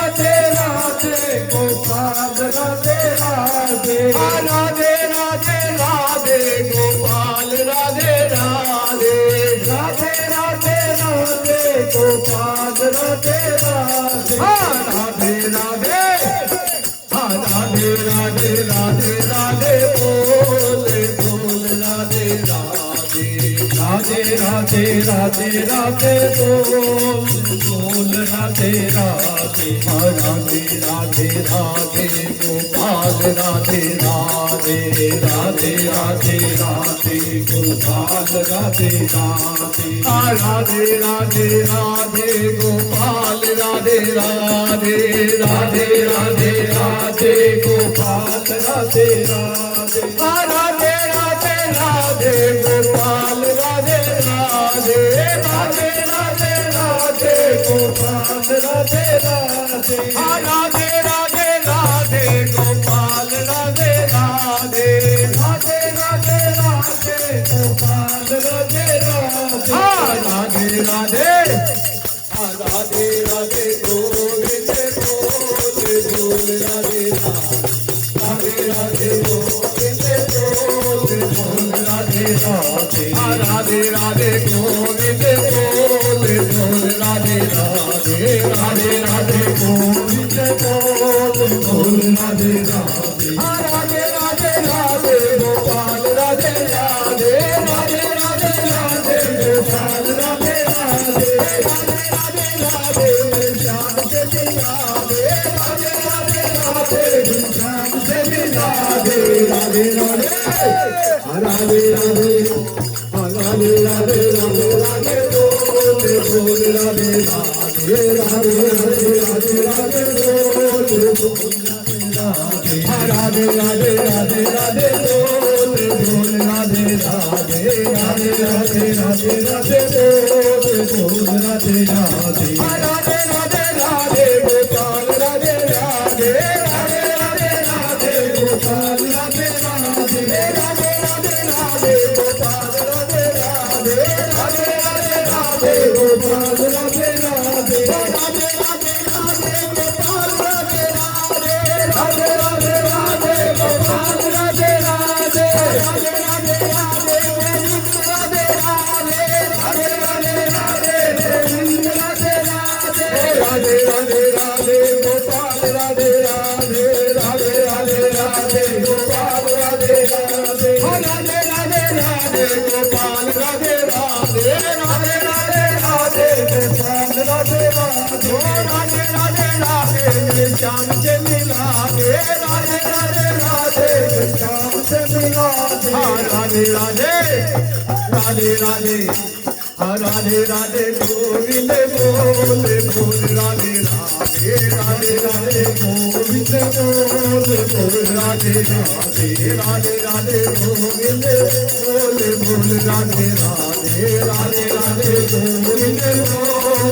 राधे राधे गोपाल राधे राधे राधे राधे राधे गोपाल राधे राधे राधे राधे राधे गोपाल राधे राधे राधे राधे राधे राधे राधे राधे बोल बोल राधे राधे राधे राधे राधे राधे बोल बोल राधे राधे राधे राधे राधे गोपाल राधे राधे राधे राधे राधे गोपाल राधे राधे राधे राधे राधे गोपाल राधे राधे राधे राधे राधे गोपाल राधे राधे राधे राधे राधे गोपाल राधे राधे राधे राधे राधे गोपाल राधे राधे राधे राधे राधे गोपाल राधे राधे राधे राधे राधे गोपाल राधे राधे राधे राधे राधे राधे गोविंद बोल बोल राधे राधे राधे गोविंद बोल बोल राधे राधे राधे राधे गोविंद बोल बोल राधे राधे राधे राधे गोविंद बोल बोल राधे राधे राधे राधे राधे गोपाल राधे राधे राधे राधे राधे गोपाल राधे राधे राधे राधे राधे श्याम से राधे राधे राधे राधे श्याम से राधे राधे राधे राधे राधे राधे राधे राधे बोल बोल राधे राधे राधे राधे राधे राधे बोल बोल राधे राधे राधे राधे बोल बोल राधे राधे राधे राधे राधे राधे बोल बोल राधे राधे राधे राधे राधे गोपाल राधे राधे राधे राधे राधे गोपाल राधे राधे राधे राधे राधे गोपाल राधे राधे राधे राधे राधे गोपाल राधे राधे राधे राधे राधे गोपाल राधे राधे राधे राधे राधे गोपाल राधे राधे राधे राधे राधे गोविंद राधे राधे राधे राधे राधे गोविंद राधे राधे राधे राधे राधे गोपाल राधे राधे राधे राधे राधे गोपाल राधे राधे राधे राधे राधे गोपाल राधे राधे राधे राधे राधे गोपाल राधे राधे राधे राधे राधे श्याम से मिला दे राधे राधे राधे श्याम से मिला दे राधे राधे राधे राधे राधे राधे गोविंद बोल बोल राधे राधे राधे राधे गोविंद बोल बोल राधे राधे राधे राधे गोविंद बोल बोल राधे राधे राधे राधे गोविंद बोल